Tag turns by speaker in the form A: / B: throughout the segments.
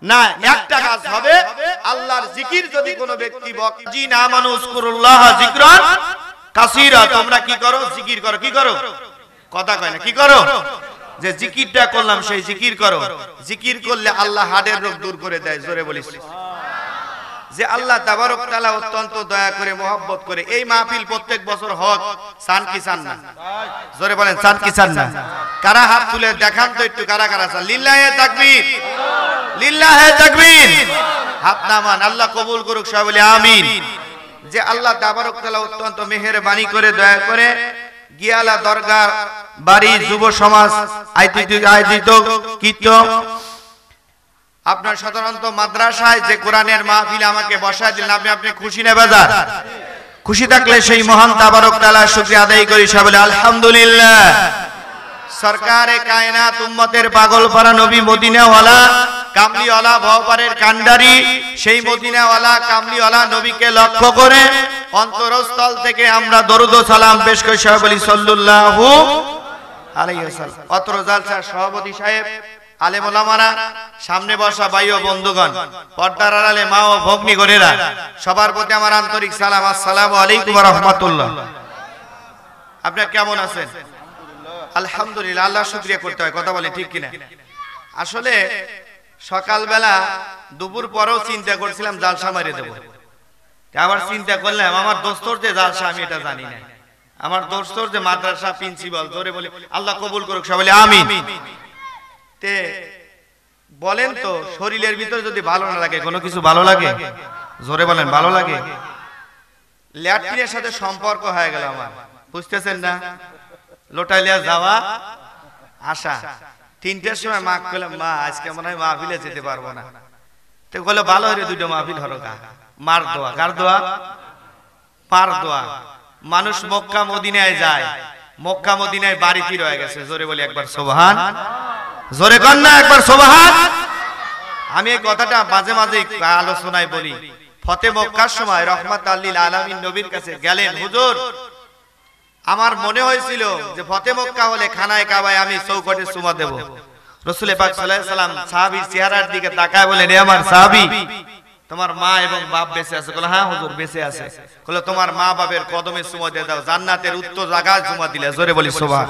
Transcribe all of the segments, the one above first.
A: না, একটা কাজ হবে, আল্লাহর জিকির যদি কোনো ব্যক্তি জি না মানুযকুরুল্লাহ যিকরান কাসীরা, তোমরা কি করো? জিকির করো। কি করো? কথা কয় না, কি করো? যে জিকিরটা করলাম সেই জিকির করো। জিকির করলে আল্লাহ হার্টের রোগ দূর করে দেয়। জোরে বলিস। যে আল্লাহ তাবারক তাআলা অত্যন্ত দয়া করে মহব্বত করে। এই মাহফিল প্রত্যেক বছর হোক, চান কি চান না? জোরে বলেন, চান কি চান না? কারা হাত তুলে দেখান তো একটু, কারা কারা চান? লিল্লাহে তাকবীর, লিল্লাহে তাকবীর। হাত নামান, আল্লাহ কবুল করুক, সবাই বলি আমিন। যে আল্লাহ তাবারক তাআলা অত্যন্ত মেহেরবানি করে দয়া করে গিয়ালা দরগা বাড়ি যুব সমাজ আয়োজিত কীর্তন, আপনার সাধারণত মাদ্রাসায় যে কোরআনের মাহফিল আমাকে বসায় দিলেন, আপনি খুশি না বেজার? খুশি থাকলে সেই মহান তাবারক তাআলার শুকরিয়া আদায় করি, সবাই বলি আলহামদুলিল্লাহ। সরকারে কায়নাত উম্মতের পাগলপারা নবী মদিনাওয়ালা কামলিওয়ালা ভবপারের কান্ডারি সেই মদিনাওয়ালা কামলিওয়ালা নবীকে লক্ষ্য করে অন্তরস্থল থেকে আমরা দরুদ ও সালাম পেশ করি, সবাই বলি সাল্লাল্লাহু আলাইহি ওয়াসাল্লাম। অত্র জালসার সভাপতি সাহেব, আলেম ওলামারা, সামনে বসা ভাই ও বন্ধুগণ, পর্দার আড়ালে মা ও ভগ্নীগণেরা, সবার প্রতি আমার আন্তরিক সালাম। আসসালামু আলাইকুম ওয়া রাহমাতুল্লাহ। আপনারা কেমন আছেন? আলহামদুলিল্লাহ। আল্লাহ শুকরিয়া করতে হয়, কথা বলে ঠিক কিনা? আসলে সকালবেলা দুপুর পরেও চিন্তা করছিলাম জালসা মারিয়ে দেবো, আবার চিন্তা করলাম আমার দোস্তর যে জালসা আমি এটা জানি না, আমার দোস্তর যে মাদ্রাসা প্রিন্সিপাল, ধরে বলি আল্লাহ কবুল করুক, সবাই বলি আমিন। তে বলেন তো, শরীরের ভিতরে যদি ভালো না লাগে, কোনো কিছু ভালো লাগে? জোরে বলেন, ভালো লাগে? ল্যাট্রিনের সাথে সম্পর্ক হয়ে গেল আমার, বুঝতেছেন না? লোটাইলিয়া যাওয়া আসা, 3টার সময় মা কইলাম, মা আজকে মনে হয় মাহফিলে যেতে পারবো না। তো বলে ভালো হইরে দুটো মাহফিল হলো গা। মার দোয়া, কার দোয়া? পার দোয়া। মানুষ মক্কা মদিনায় যায়, মক্কা মদিনায় বাড়িতে রয়ে গেছে। জোরে বলি একবার সুবহান, জোরে কর না একবার সুবহান। আমি এই কথাটা মাঝে মাঝে আলোচনায় বলি। ফতে মক্কার সময় রহমাতুল লিল আলামিন নবীর কাছে গেলেন, হুজুর আমার মনে হয়েছিল যে ফতে মক্কা হলে খানায় কাবায় আমি চৌকটে চুমা দেব। রাসূল পাক সাল্লাল্লাহু আলাইহি সাল্লাম সাহাবীর চেহারার দিকে তাকায় বলেন, হে আমার সাহাবী, তোমার মা এবং বাপ বেঁচে আছে? বলে হ্যাঁ হুজুর বেঁচে আছে। বলে তোমার মা বাপের কদমে চুমা দিয়ে দাও, জান্নাতের উত্তর জায়গায় চুমা দিলে। জোরে বলি সুবহান।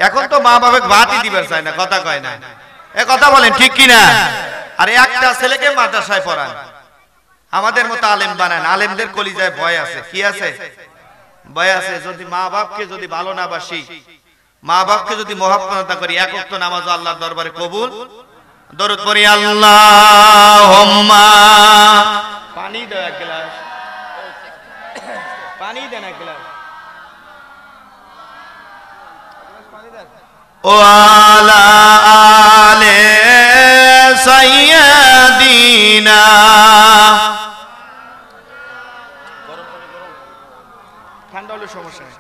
A: এখন তো মা বাপে ভাতই দিবার চায় না, কথা কয় না, এ কথা বলেন ঠিক কিনা? আর একটা ছেলেকে মাদ্রাসায় পড়ান, আমাদের মতো আলেম বানান। আলেমদের কলিজায় ভয় আছে, কি আছে? ভয় আছে। যদি মা বাপকে যদি ভালো না বাসি, মা বাপকে যদি মহব্বত করি, এক ওয়াক্ত নামাজ আল্লাহর দরবারে কবুল। দরুদ পড়ি আল্লাহুম্মা। পানি দাও এক গ্লাস, পানি দেন এক গ্লাস। ওয়ালা আলে সাইয়্যিদিনা। ঠান্ডা হলে সমস্যা নেই,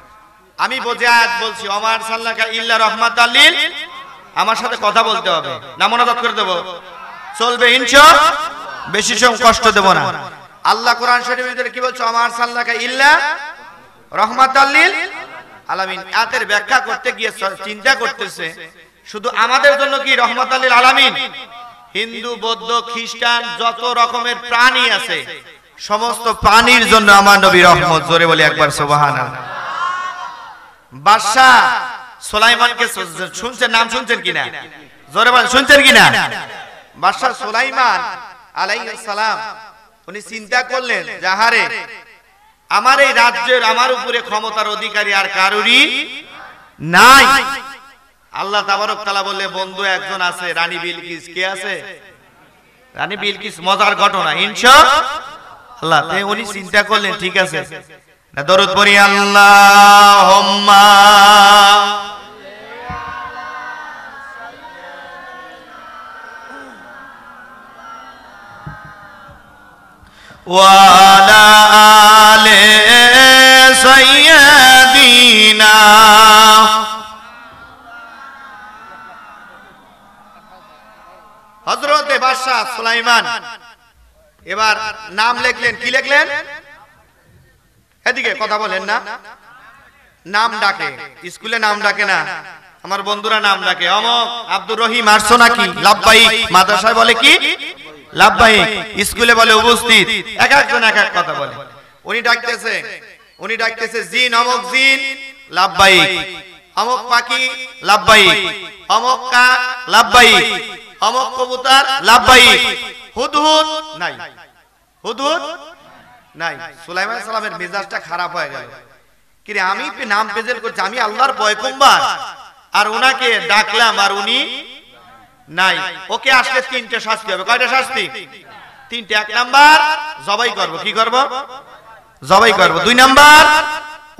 A: আমি বোঝে আয়াত বলছি। ওমার সাল্লাকা ইল্লা রাহমাতাল লিল, আমার সাথে কথা বলতে হবে, না মনোযোগ করে দেব, চলবে ইনশাআল্লাহ, বেশি সময় কষ্ট দেব না। আল্লাহ কোরআন শরীফের ভিতরে কি বলছে? ওমার সাল্লাকা ইল্লা রাহমাতাল লিল আলামিন। আয়াতের ব্যাখ্যা করতে গিয়ে চিন্তা করতেছে শুধু আমাদের জন্য কি রাহমাতাল লিল আলামিন? হিন্দু, বৌদ্ধ, খ্রিস্টান যত রকমের প্রাণী আছে সমস্ত প্রাণীর জন্য আমার নবী রহমত। জোরে বলি একবার সুবহানাল্লাহ। বাদশা সুলাইমানকে শুনছেন, নাম শুনছেন কিনা? জোরে বলেন, শুনছেন কিনা? বাদশা সুলাইমান আলাইহিস সালাম উনি চিন্তা করলেন, যাহারে আমার এই রাজ্যের আমার উপরে ক্ষমতার অধিকারী আর কারুরই নাই। আল্লাহ তাবারক তাআলা বললে, বন্ধু একজন আছে, রানী বিলকিস। কে আছে? রানী বিলকিস। মজার ঘটনা ইনশাআল্লাহ। তাই উনি চিন্তা করলেন, ঠিক আছে, দরুদ পড়ি আল্লাহুম্মা ওয়া আলা আলি সাইয়্যিদিনা। হযরতে বাদশা সুলাইমান এবার নাম লিখলেন। কি লিখলেন? এদিকে কথা বলেন না। নাম ডাকে, স্কুলে নাম ডাকে না, আমার বন্ধুরা নাম ডাকে, অমক আব্দুর রহিম আসছো নাকি? লাব্বাইক। মাদ্রাসায় বলে কি? লাব্বাইক। স্কুলে বলে উপস্থিত। এক একজন এক এক কথা বলে। উনি ডাকতেছে জিন, অমক জিন, লাব্বাইক। অমক পাখি, লাব্বাইক। অমক কাক, লাব্বাইক। অমক কবুতর, লাব্বাইক। হুদহুদ নাই, হুদহুদ নাই। সুলাইমান আলাইহিস সালামের মেজাজটা খারাপ হয়ে গেল। কি রে, আমি নাম পেজেল করছি, আমি আল্লাহর পয়গম্বর, আর উনাকে ডাকলাম আর উনি নাই। ওকে আসলে তিনটে শাস্তি হবে। কয়টা শাস্তি? তিনটে। এক নাম্বার, জবাই করব। কি করব? জবাই করব। দুই নাম্বার,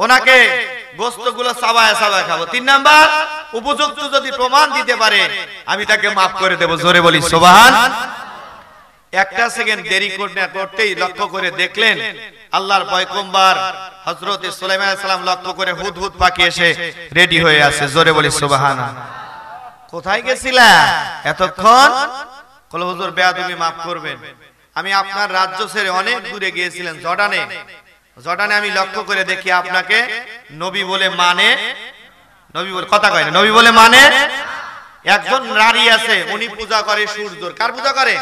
A: ওনাকে গোশতগুলো চাবায় চাবায় খাবো। তিন নাম্বার, উপযুক্ত যদি প্রমাণ দিতে পারে আমি তাকে মাফ করে দেব। জোরে বলি সুবহান। একটা সেকেন্ড দেরি করতেই লক্ষ্য করে দেখলেন আল্লাহর পয়গম্বর হযরত সুলাইমান আলাইহিস সালাম লক্ষ্য করে হুদহুদ পাখি এসে রেডি হয়ে আছে। জোরে বলি সুবহানাল্লাহ। কোথায় গেছিলা এতক্ষণ? কল হুজুর বেয়াদবি মাফ করবেন, আমি আপনার রাজ্য ছেড়ে অনেক দূরে গিয়েছিলেন, জর্ডানে। জর্ডানে আমি লক্ষ্য করে দেখি আপনাকে নবী বলে মানে, নবী বলে কথা কয় না, নবী বলে মানে। একজন নারী আছে, উনি পূজা করে সূর্যর। কার পূজা করে?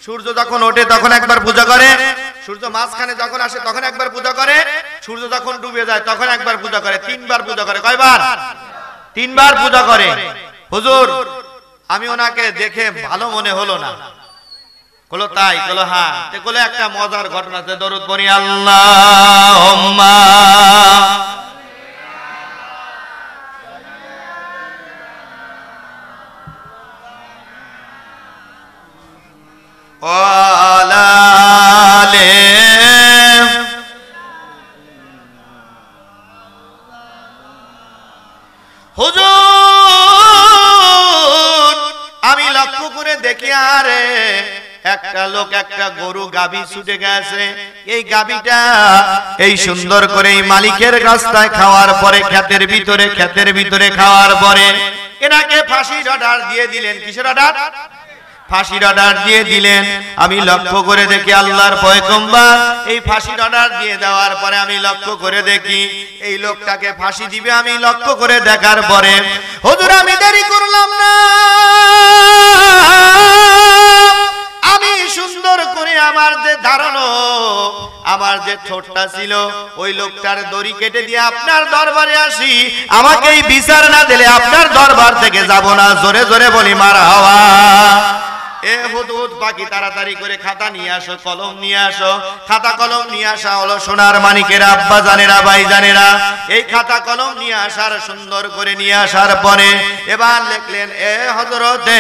A: সূর্য যখন ওঠে তখন একবার পূজা করে, সূর্য মাঝখানে যখন আসে তখন একবার পূজা করে, সূর্য যখন ডুবে যায় তখন একবার পূজা করে। তিনবার পূজা করে। কয়বার? তিনবার পূজা করে। হুজুর আমি ওনাকে দেখে ভালো মনে হলো না। বলো তাই? বলো হ্যাঁ। বলে একটা মজার ঘটনা আছে, দরুদ পড়ি আল্লাহুম্মা ওয়ালালে। হুজুর আমি লক্ষ্য করে দেখি আরে একটা লোক একটা গরু গাভী ছুটে গেছে। এই গাভীটা এই সুন্দর করে এই মালিকের রাস্তায় খাওয়ার পরে ক্ষেতের ভিতরে খাওয়ার পরে এনাকে ফাঁসির অর্ডার দিয়ে দিলেন। কিসের অর্ডার? ফাঁসির অর্ডার দিয়ে দিলেন। আমি লক্ষ্য করে দেখি আল্লাহর পয়গম্বর এই ফাঁসির অর্ডার দিয়ে দেওয়ার পরে আমি লক্ষ্য করে দেখি এই লোকটাকে ফাঁসি দিবে। আমি লক্ষ্য করে দেখার পরে হুজুর আমি দেরি করলাম না, আমি সুন্দর করে আমার যে ধারণা, আমার যে ঠোঁটটা ছিল ওই লোকটার দড়ি কেটে দিয়ে আপনার দরবারে আসি। আমাকে এই বিচার না দিলে আপনার দরবার থেকে যাব না। জোরে জোরে বলি মারহাবা। এ হুদহুদ পাখি তাড়াতাড়ি করে খাতা নিয়ে আসো, কলম নিয়ে আসো। খাতা কলম নিয়ে আসা হলো সোনার মানিকেরা, আব্বা জানেরা, ভাই জানেরা। এই খাতা কলম নিয়ে আসার সুন্দর করে নিয়ে আসার পরে এবার লিখলেন, এ হযরতে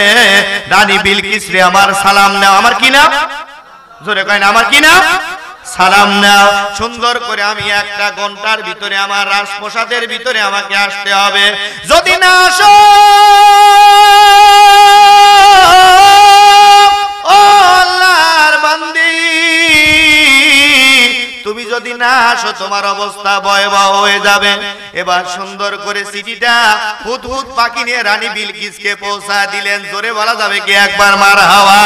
A: রানী বিলকিস রে আমার সালাম নাও। আমার কি নাম? জোরে কয় না, আমার কি নাম? সালাম নাও। সুন্দর করে আমি একটা ঘন্টার ভিতরে আমার রাজপ্রাসাদের ভিতরে আমাকে আসতে হবে। যদি না আসো আল্লাহর বান্দি, তুমি যদি না আসো তোমার অবস্থা ভয়াবহ হয়ে যাবে। এবার সুন্দর করে চিঠিটা হুদহুদ পাখি নিয়ে রানী বিলকিসকে পৌঁছা দিলেন। জোরে বলা যাবে কি একবার মারহাবা।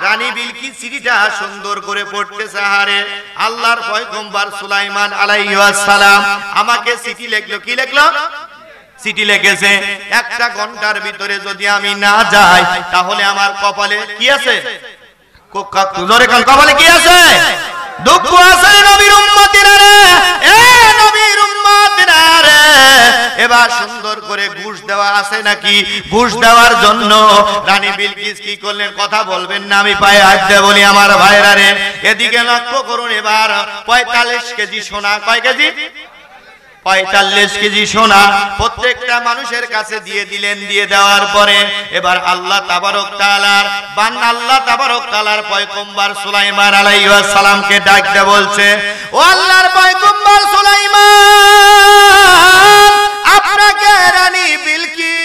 A: রানী বিলকিস চিঠিটা সুন্দর করে পড়তেছে। হারে আল্লাহর পয়গম্বর সুলাইমান আলাইহিস সালাম আমাকে চিঠি লিখলো। কি লিখলো? চিঠি লিখেছে একটা ঘন্টার ভিতরে যদি আমি না যাই তাহলে আমার কপালে কি আছে? জোরে কাল কপালে কি আছে? দুঃখ আছে। নবীর উম্মতিরা রে, এ নবীর উম্মতিরা রে, এবার সুন্দর করে ঘুষ দেওয়া আছে নাকি? ঘুষ দেওয়ার জন্য রানী বিলকিস কি করলেন? কথা বলবেন না, আমি পায়ে হাত দিয়ে বলি আমার ভাইরা রে এদিকে লক্ষ্য করুন। এবার 45 কেজি সোনা, কয় কেজি? 45 কেজি সোনা প্রত্যেকটা মানুষের কাছে দিয়ে দিলেন। দিয়ে দেওয়ার পরে এবার আল্লাহ তাবারক তাআলার বান্দা, আল্লাহ তাবারক তাআলার পয়গম্বর সুলাইমান আলাইহিস সালামকে ডাকতে বলছে, ও আল্লাহর পয়গম্বর সুলাইমান, আপনাকে রানী বিলকিস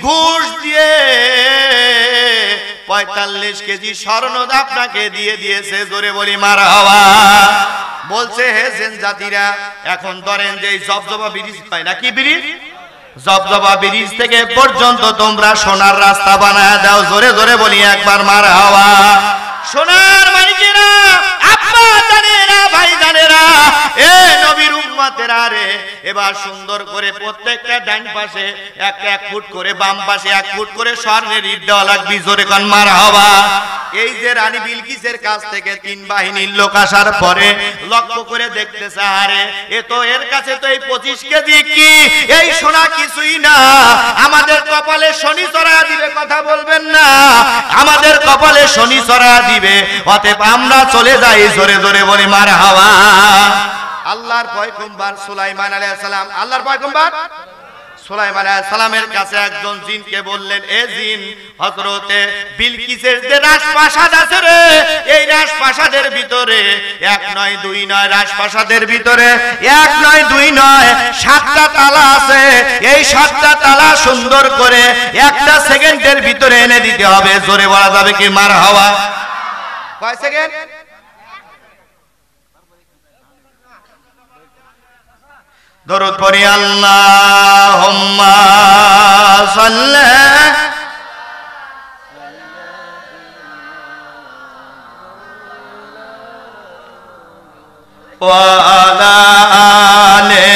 A: ঘুষ দিয়ে 45 কেজি স্বর্ণ আপনাকে দিয়ে দিয়েছে। জোরে বলি মারহাবা। বলছে হে জেন জাতিরা, এখন ধরেন যে জবজবা ব্রিজ হয় না, কি ব্রিজ? জবজবা ব্রিজ থেকে পর্যন্ত তোমরা সোনার রাস্তা বানায় দাও। জোরে জোরে বলি একবার মারহাবা। সোনার মানিকেরা, আব্বা জানেরা, ভাই জানেরা, এ নবীর উম্মত উম্মতেরা রে, এবার সুন্দর করে প্রত্যেকটা ডান পাশে এক ফুট করে, বাম পাশে 1 ফুট করে স্বর্ণের ইট দেওয়া লাগবে। জোরে কোন মারহাবা। এই যে রানী বিলকিসের কাছ থেকে 3 বাহিনীর লোক আসার পরে লক্ষ্য করে দেখতেছে, আরে এ তো এর কাছে তো এই 25 কেজি কি এই সোনা কিছুই না, আমাদের কপালে শনি চড়া দিবে, কথা বলবেন না, আমাদের কপালে শনি চড়া দিবে, অতএব আমরা চলে যাই। জোরে জোরে বলি মারহাবা। আল্লাহর পয়গম্বর সুলাইমান আলাইহিস সালাম, আল্লাহর পয়গম্বর সুলাইমান আলাইহিস সালামের কাছে একজন জিনকে বললেন, এ জিন, হযরতে বিলকিসের যে রাজপ্রাসাদ আছে রে, এই রাজপ্রাসাদের ভিতরে 1 নয় 2 নয়, রাজপ্রাসাদের ভিতরে 1 নয় 2 নয় 7টা তালা আছে। এই 7টা তালা সুন্দর করে 1টা সেকেন্ডের ভিতরে এনে দিতে হবে। জোরে বলা যাবে কি মারহাবা? কয় সেকেন্ড? দরুদ পড়ি আল্লাহুম্মা সাল্লি ওয়া আলা আলি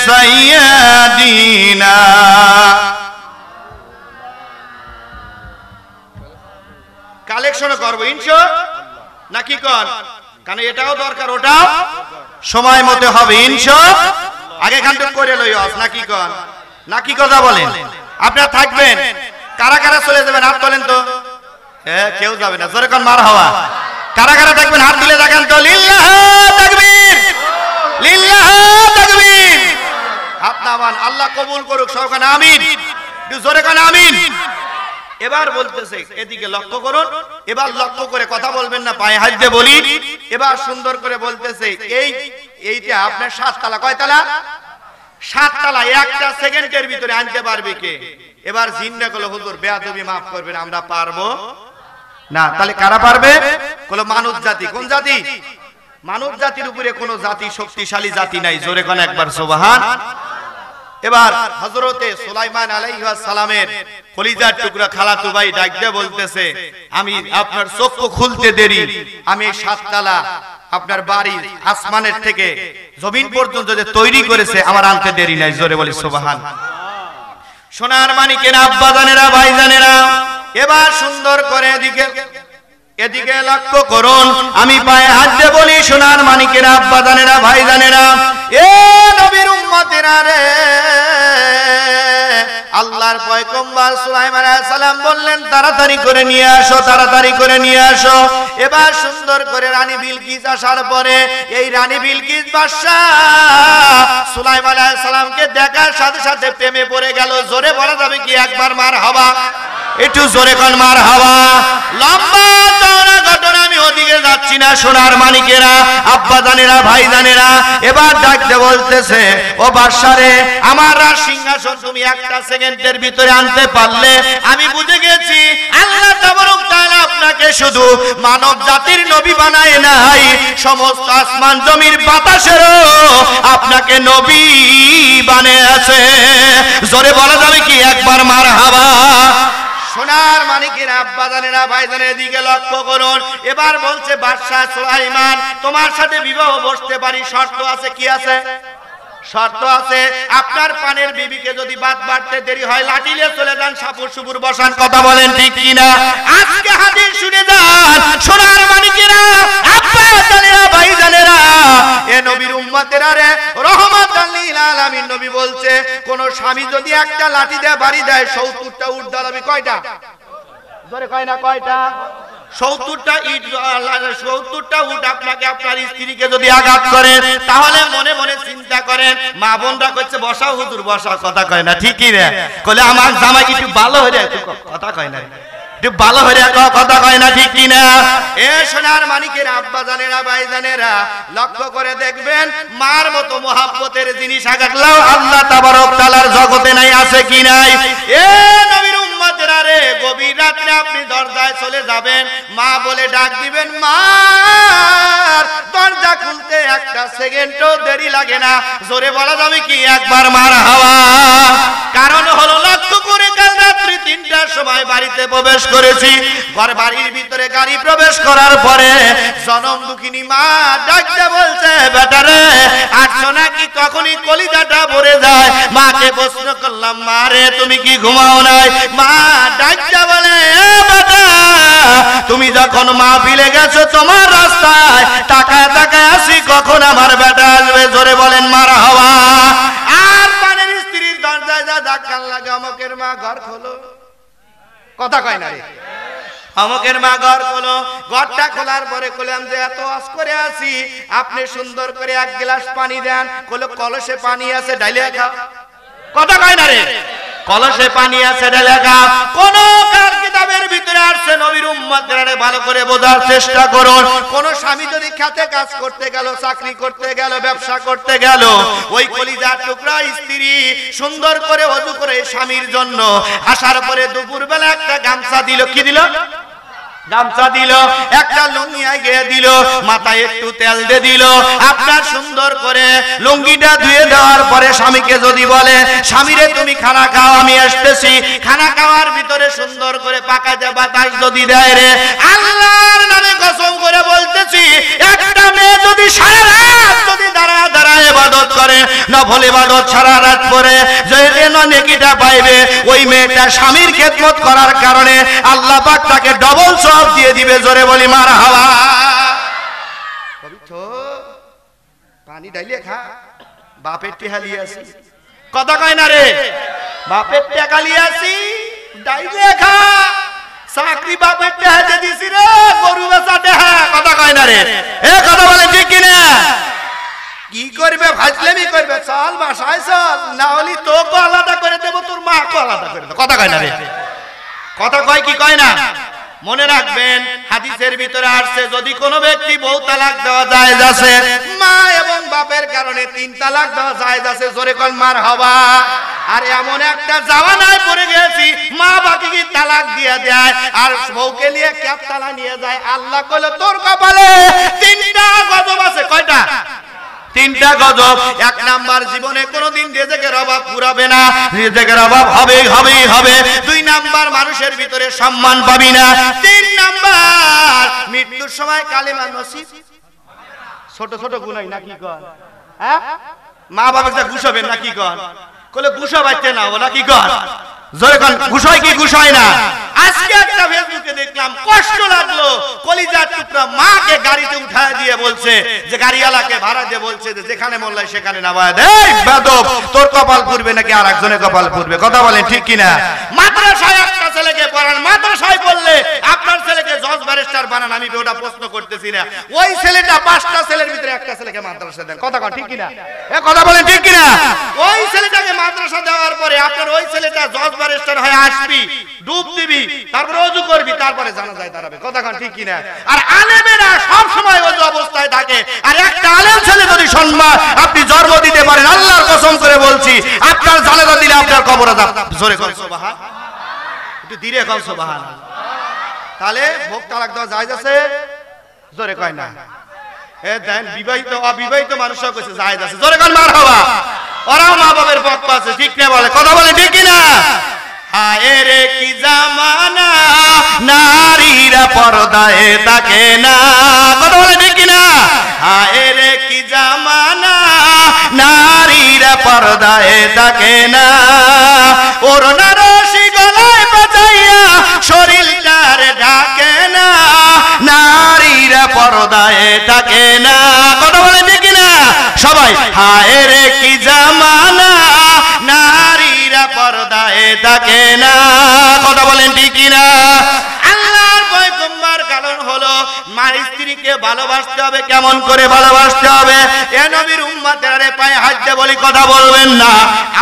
A: সাইয়্যিদিনা। কালেকশন করব ইনশাআল্লাহ নাকি কোন? কারণ এটাও দরকার, ওটাও সময় মতো হবে ইনশাআল্লাহ। আগে খানটা করে লইস নাকি কোন? নাকি কথা বলেন? আপনারা থাকবেন, কারা কারা চলে যাবেন হাত তোলেন তো। কেউ যাবে না। জোরে কোন মারহাবা। কারা কারা থাকবেন হাত তুলে দেখান তো। লিল্লাহ তাকবীর, লিল্লাহ তাকবীর। হাত নামান, আল্লাহ কবুল করুক। সবাই আমিন। জোরে কোন আমিন। এবার বলতেছে, এদিকে লক্ষ্য করুন, এবার লক্ষ্য করে কথা বলবেন না, পায়ে হাত দিয়ে বলি। এবার সুন্দর করে বলতেছে, এইটা আপনার 7 তালা। কয় তালা? 7 তালা। 1টা সেকেন্ডের ভিতরে আনতে পারবে কে? এবার জিন্না কল, হুজুর বেয়াদবি মাফ করবেন, আমরা পারবো না। তাহলে কারা পারবে? কল মানব জাতি। কোন জাতি? মানব জাতির উপরে কোন জাতি শক্তিশালী জাতি নাই। জোরে কোন একবার সুবহান। এবার হযরতে সুলাইমান আলাইহিস সালামের কলিজার টুকরা খালাতো ভাই ডাক দিয়ে বলতেছে, আমি আপনার চক্ষু খুলতে দেরি, আমি 7 তালা আপনার বাড়ি আসমানের থেকে জমিন পর্যন্ত যে তৈরি করেছে, আমার আনতে দেরি নাই। জোরে বলি সুবহান। সোনার মানিকেরা, আব্বা জানেরা, ভাই জানেরা, এবার সুন্দর করে এদিকে লক্ষ্য করুন। আমি পায়ে হাত দিয়ে বলি, সোনার মানিকেরা, আব্বা জানেরা, ভাই জানেরা, এ নবীর উম্মতেরা রে, আল্লাহর পয়গম্বর সুলাইমান আলাইহিস সালাম বললেন, তাড়াতাড়ি করে নিয়ে আসো, তাড়াতাড়ি করে নিয়ে আসো। এবার সুন্দর করে রানী বিলকিস আসার পরে এই রানী বিলকিস বাদশা সুলাইমান আলাইহিস সালামকে দেখার সাথে সাথে প্রেমে পড়ে গেল। জোরে বলা যাবে কি একবার মারহাবা? একটু জোরে কোন মারহাবা। লম্বা চওড়া ঘটনা, আমি ওদিকে যাচ্ছি না। সোনার মানিকেরা, আব্বা জানেরা, ভাই জানেরা, এবার ডাকতে বলতেছে, ও বাদশারে, আমার রাজ সিংহাসন তুমি 1টা সেকেন্ডের ভিতরে আনতে পারলে আমি বুঝে গেছি আল্লাহ তাবারক তাআলা আপনাকে শুধু মানব জাতির নবী বানায় নাই, সমস্ত আসমান জমির বাতাসেরও আপনাকে নবী বানিয়েছে। জোরে বলা যাবে কি একবার মারহাবা? সোনার মানিকের আব্বা জানেরা, ভাই জানেরা, এদিকে লক্ষ্য করুন। এবার বলছে, বাদশা সুলাইমান, তোমার সাথে বিবাহ বসতে পারি, শর্ত আছে। কি আছে? শর্ত আছে। আপনার পানের বিবিকে যদি বাদ বাড়তে দেরি হয়, লাঠিলে চলে যান, সাপুর সুপুর বসান। কথা বলেন ঠিক কিনা? আজকে হাদিস শুনে যান সোনার মানিকেরা, আব্বা জানেরা, ভাই জানেরা, এ নবীর উম্মতেরা রে, রহমাতাল লিল আলামিন নবী বলছে, কোন স্বামী যদি একটা লাঠি দিয়ে বাড়ি দেয়, 70টা উট দাঁড়াবে। কয়টা? জোরে কয় না, কয়টা? 70টা ইট, 70টা উট আপনাকে, আপনার স্ত্রীকে যদি আঘাত করে, তাহলে মনে মনে চিন্তা করেন, মা বোনরা কইছে বসাও হুজুর বসাও, কথা কয় না ঠিকই রে, কইলে আমার জামাই একটু ভালো হয়ে যায়, কথা কয় না, একটু ভালো হয়ে যায়, কথা কয় না ঠিক কিনা? এ সোনার মানিকের আব্বা জানেরা, ভাই জানেরা, লক্ষ্য করে দেখবেন, মার মতো মোহাব্বতের জিনিস আগাতলাও আল্লাহ তাবারক তাআলার জগতে নাই, আছে কি নাই? এ নবীর উম্মতেরা রে, গভীর রাতে আপনি দরজায় চলে যাবেন, মা বলে ডাক দিবেন, মা, দরজা খুলতে 1টা সেকেন্ডও দেরি লাগে না। জোরে বলা যাবে কি একবার মারহাবা? কারণ হলো লক্ষ্য করে, কাল রাত্রি 3টা তিনটার সময় বাড়িতে প্রবেশ করেছি। বাড়ির ভিতরে গাড়ি প্রবেশ করার পরে জনম দুঃখিনী মা ডাকতে বলছে, বেটারে আসছো নাকি? তখনই কলিজাটা ভরে যায়। মাকে প্রশ্ন করলাম, মা রে তুমি কি ঘুমাও নাই? মা ডাকতে বলে, বেটা তুমি যখন মাহফিলে গেছো তোমার রাস্তায় তাকায় তাকায় আসি, কখন আমার বেটা আসবে? জোরে বলেন মারহাবা। আর পানের স্ত্রীর দরজায় যা ধাক্কা লাগে, অমকের মা ঘর খোলো। কথা কয় না রে? অমকের মা ঘর খোলো। ঘরটা খোলার পরে কইলাম যে এত আস করে আছি, আপনি সুন্দর করে এক গ্লাস পানি দেন। কইলো কলসে পানি আছে, ডাইলে খাও। কথা কয় না রে? কলসে পানি আছে, ডাইলে খাও। কোন কার কিতাবের ভিতরে আসছে নবীর উম্মতরা ভালো করে বোঝার চেষ্টা করুন। কোন স্বামী যদি খেতে কাজ করতে গেল, চাকরি করতে গেল, ব্যবসা করতে গেল, ওই কলিজার টুকরা স্ত্রী সুন্দর করে ওযু করে স্বামীর জন্য আসার পরে দুপুরবেলা একটা গামছা দিল। কি দিল? গামছা দিল, একটা লুঙ্গি আগে দিল, মাথায় একটু তেল দিয়ে দিল। আপনার সুন্দর করে লুঙ্গিটা ধুয়ে দেওয়ার পরে স্বামীকে যদি বলে, স্বামীরে তুমি খানা খাও, আমি আসতেছি। খানা খাওয়ার ভিতরে সুন্দর করে পাকা যা বাতাস যদি দেয় রে, আল্লাহর নামে কসম করে বলতেছি, একটা মেয়ে যদি সারা রাত যদি দাঁড়ায় দাঁড়ায় ইবাদত করে, নফল ইবাদত সারা রাত পড়ে, যে নেকিটা পাইবে, ওই মেয়েটা স্বামীর খেদমত করার কারণে আল্লাহ পাক তাকে ডবল সওয়াব দিয়ে দিবে। জোরে বলি মারহাবা। পবিত্র পানি ডাইলে খা, বাপের টেহা লিয়ে আসি। কথা কয় না রে? বাপের টাকা লিয়ে আসি, ডাইলে খা। চাকরি বাপের টেহা দিয়ে দিছি রে, গরু বেচা টেহা। কথা কয় না রে? এ কথা বলেন ঠিক কিনা? কি করবে? ফাজলামি করবে? চল বাসায় চল, না হলে তোকে আলাদা করে দেবো, তোর মাকে আলাদা করে দেবো। কথা কয় না রে? কথা কয় কি কয় না? মনে রাখবেন, হাদিসের ভিতরে আসছে যদি কোনো ব্যক্তি বহু তালাক দেওয়া জায়েজ আছে, মা এবং বাপের কারণে 3 তালাক দেওয়া জায়েজ আছে। জোরে কোন মারহাবা। আর এমন একটা জামানায় পড়ে গেছি, মা বাবাকে তালাক দিয়ে দেয় আর বউকে নিয়ে ক্যাপ তালা নিয়ে যায়। আল্লাহ কইলো তোর কপালে 3টা গজব আছে। কয়টা? 3টা গজব। 1 নাম্বার, জীবনে কোনোদিন রিজিকের অভাব পুরাবে না, রিজিকের অভাব হবেই হবে। 2 নাম্বার, মানুষের ভিতরে সম্মান পাবি না। 3 নাম্বার, মৃত্যুর সময় কালেমা নসিব। ছোট ছোট গুনাহ নাকি কর? হ্যাঁ, মা বাবাকে গুছাবেন নাকি কর? কইলে গুছাবাইতে না ওলা কি কর? জোরে কোন গুছাই কি গুছাই না? আজকে একটা ফেসবুকে দেখলাম, কষ্ট লাগলো, কলিজার টুকরা মাকে গাড়িতে উঠায় দিয়ে বলছে যে গাড়িওয়ালাকে ভাড়া দিয়ে বলছে যে যেখানে মোল্লাই সেখানে নামায় দে। এই বেদব, তোর কপাল পুরবে নাকি আর একজনের কপাল পুরবে? কথা বলেন ঠিক কিনা? মাদ্রাসায় একটা ছেলেকে পড়ান, মাদ্রাসায় বললে আপনার ছেলেকে জজ ব্যারিস্টার বানান। আমি ওটা প্রশ্ন করতেছি না। ওই ছেলেটা 5টা ছেলের ভিতরে একটা ছেলেকে মাদ্রাসা দেন। কথা কন ঠিক কিনা? এ কথা বলেন ঠিক কিনা? ওই ছেলেটাকে মাদ্রাসা দেওয়ার পরে আপনার ওই ছেলেটা জজ ব্যারিস্টার হয়ে আসবি, ডুব দিবি, তারপরে ওযু করবি, তারপরে জানাজায় দাঁড়াবে। কথা কন ঠিক কিনা? আর আলেমেরা সব সময় ওযু অবস্থায় থাকে। আর একটা আলেম ছেলে যদি সম্মান আপনি জন্ম দিতে পারেন, আল্লাহর কসম করে বলছি, আপনার জানাজা দিলে আপনার কবর আযাব। জোরে কন সুবহান, একটু ধীরে কন সুবহান। তাহলে ভোগ তালাক দেওয়া জায়েজ আছে? জোরে কয় না? এ দেন, বিবাহিত অবিবাহিত মানুষও কইছে জায়েজ আছে। জোরে কন মারহাবা। ওরাও মা বাবার পক্ষ আছে, ঠিক না বলে? কথা বলে ঠিক কিনা? হায় রে কি জামানা, নারীরা পর্দায় থাকে না। কথা বলে ঠিক কিনা? হায় রে কি জামানা, নারীরা পর্দায় থাকে না। ওড়না রশি গলায় বাজাইয়া শরীরটার ঢাকে না, নারীরা পর্দায় থাকে না। কথা বলে ঠিক কিনা সবাই? হায় রে কি জামানা, নারীরা পর্দায় থাকে না। কথা বলেন ঠিক কিনা? আল্লাহর ভয় কমবার কারণ হলো মা স্ত্রীকে ভালোবাসতে হবে। কেমন করে ভালোবাসতে হবে? এ নবীর উম্মতেরা পায়ে হাত দিয়ে বলি, কথা বলবেন না।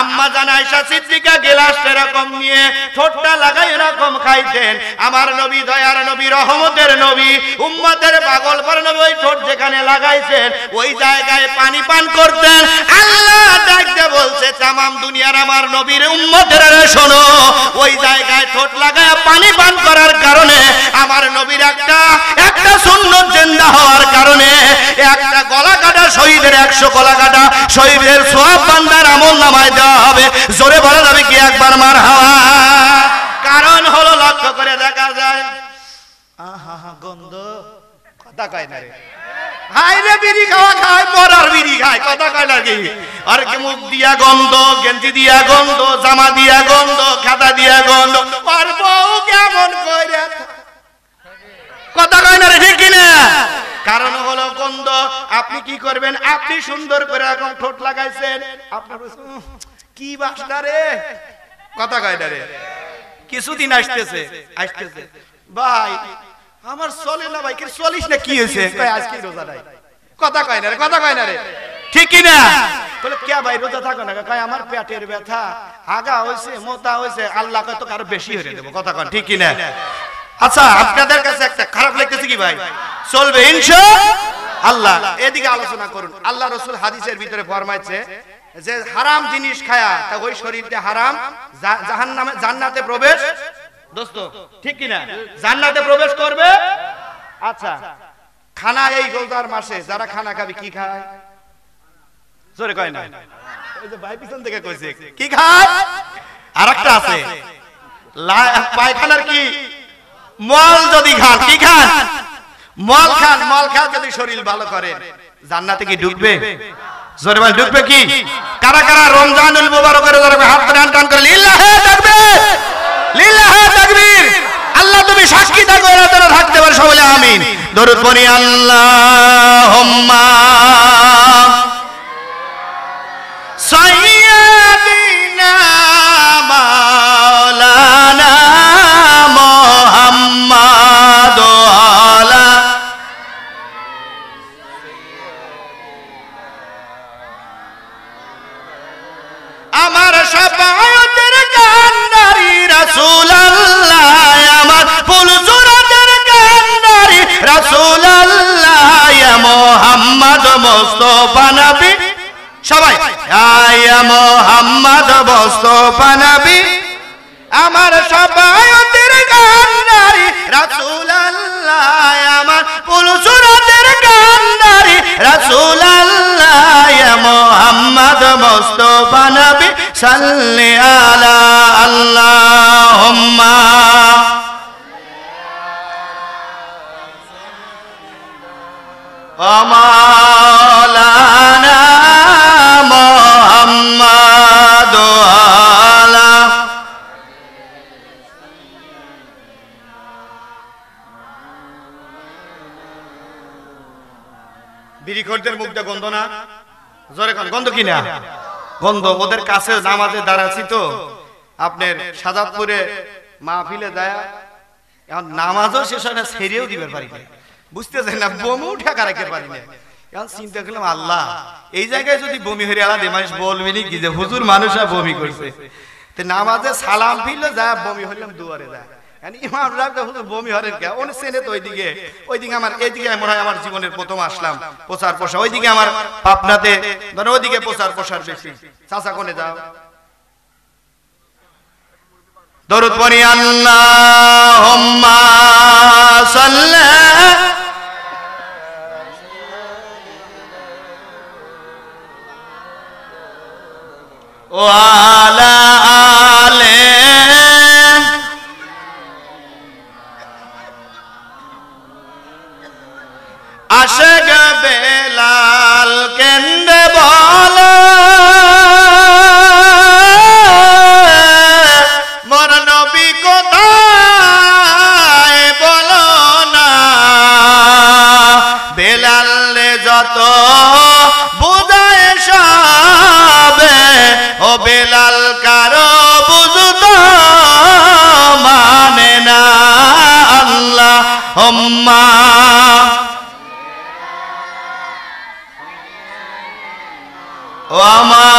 A: আম্মা জান আয়েশা সিদ্দিকা গ্লাস এরকম নিয়ে ঠোঁটটা লাগাই এরকম খাইতেন। আমার নবী, দয়ার নবী, রহমতের নবী, উম্মতের পাগল করে নবী ওই ঠোঁট যেখানে লাগাইছেন ওই জায়গায় পানি পান করতেন। আল্লাহ ডাক দিয়ে বলছে, তামাম দুনিয়ার আমার নবীর উম্মতেরা শোনো, ওই জায়গায় ঠোঁট লাগায় পানি পান করার কারণে আমার নবীর একটা সুন্নত জিন্দা হওয়ার কারণে একটা গলা কাটা শহীদের 100 গলা কাটা শহীদের সওয়াব বান্দার আমল নামায় দেওয়া হবে। জোরে বলা যাবে কি একবার মারহাবা? কারণ করে দেখা যায় আহা গন্ধ, কথা কয় না রে, হাই রে বিড়ি খাওয়া খায়, মরার বিড়ি খায়, কথা কয় না কি? আর কি মুখ দিয়া গন্ধ, গেঞ্জি দিয়া গন্ধ, জামা দিয়া গন্ধ, খাতা দিয়া গন্ধ, আর বউ কেমন কইরা, কথা কয় না রে, ঠিক কিনা? কারণ হলো গন্ধ। আপনি কি করবেন? আপনি সুন্দর করে এখন ঠোঁট লাগাইছেন, আপনার কি বাসনা রে, কথা কয় না রে। কিছুদিন আসতেছে ভাই আমার চলে না, ভাই কি চলিস না, কি হয়েছে? কয় আজকে রোজা নাই, কথা কয় না রে, কথা কয় না রে, ঠিক কি না? বলে কে ভাই রোজা থাকো না? কয় আমার পেটের ব্যথা, আগা হয়েছে, মোটা হয়েছে, আল্লাহ কয় তো কারো বেশি হয়ে দেবো, কথা কয়, ঠিক কি না? আচ্ছা আপনাদের কাছে একটা খারাপ লাগতেছে কি ভাই? চলবে ইনশাআল্লাহ। এদিকে আলোচনা করুন। আল্লাহ রাসূল হাদিসের ভিতরে ফরমাইছে যে হারাম জিনিস খায়া তা ওই শরীরতে হারাম, জাহান্নামে, জান্নাতে প্রবেশ, দোস্ত ঠিক কি না? জান্নাতে প্রবেশ করবে। আচ্ছা খানা এই রোজার মাসে যারা খানা খাবে কি খায়? জোরে কয় না, ওই যে ভাই পিছন থেকে কইছে কি খায়? আরেকটা আছে পায়খানার কি মল, যদি খান কি খান? মল খান। মল খান যদি শরীর ভালো করে জান্নাতে কি ঢুকবে? জোরে বল ঢুকবে কি? কারা কারা রমজানুল মুবারকের জন্য হাত টান করে লিল্লাহি তাকবীর, লিল্লাহি তাকবীর, আল্লাহ তুমি সাক্ষী থাকো, এরা যেন থাকতে পারে, সবাই বলে আমিন। দরুদ পড়ি আল্লাহুম্মা সাইয়্যিদিনা মাওলানা মুহাম্মাদ আলা আমার শাফাআতের কান্ডারি রাসূলুল্লাহ, আমার ফুলজুরাতের কান্ডারি রাসূলুল্লাহ, ইয়া মুহাম্মদ মুস্তাফা নবী, সবাই ইয়া মুহাম্মদ মুস্তাফা নবী, আমার শাফাআতের কান্ডারি রাসূলুল্লাহ, আমার ফুলজুরাতের কান্ডারি রাসূলুল্লাহ, ইয়া মুহাম্মদ মুস্তাফা নবী, সাল্লি আলা আল্লাহুম্মা মাওলানা মুহাম্মাদ আলা। বিড়িখোরদের মুখটা গন্ধ না? জোরে কোন গন্ধ কি না? গন্ধ। ওদের কাছে নামাজে দাঁড়াচ্ছি তো আপনার সাজাদপুরে মাহফিলে যায়, এখন নামাজও শেষ হয় না, ছেড়েও দিবার পারি না, বুঝতেছেন না, বমি ঠেকা রাখতে পারি না। এখন চিন্তা করলাম আল্লাহ এই জায়গায় যদি বমি হয়ে আলাদা মানুষ বলবেনি কি যে হুজুর মানুষরা বমি করছে, তো নামাজে সালাম ফিরলো যা বমি হইলাম দুয়ারে যায়, ইমাম সাহেব হুজুর বমি হরেন কে উনি চেনে তো ওইদিকে আমার এইদিকে মনে হয় আমার জীবনের প্রথম আসলাম প্রচার প্রসার, ওইদিকে আমার পাবনাতে ধরো ওইদিকে প্রচার প্রসার বেশি। চাচা কোনে যাও, দরুদ পড়ি আল্লাহুম্মা সাল্লি ওয়া আলা আলি আশিক বেলাল কেন্দে বল মোর নবী কোথায় বলো না, বেলাল যত বুঝায় সবে ও বেলাল কারো বুঝতো মানে না। আল্লাহুম্মা ও আমার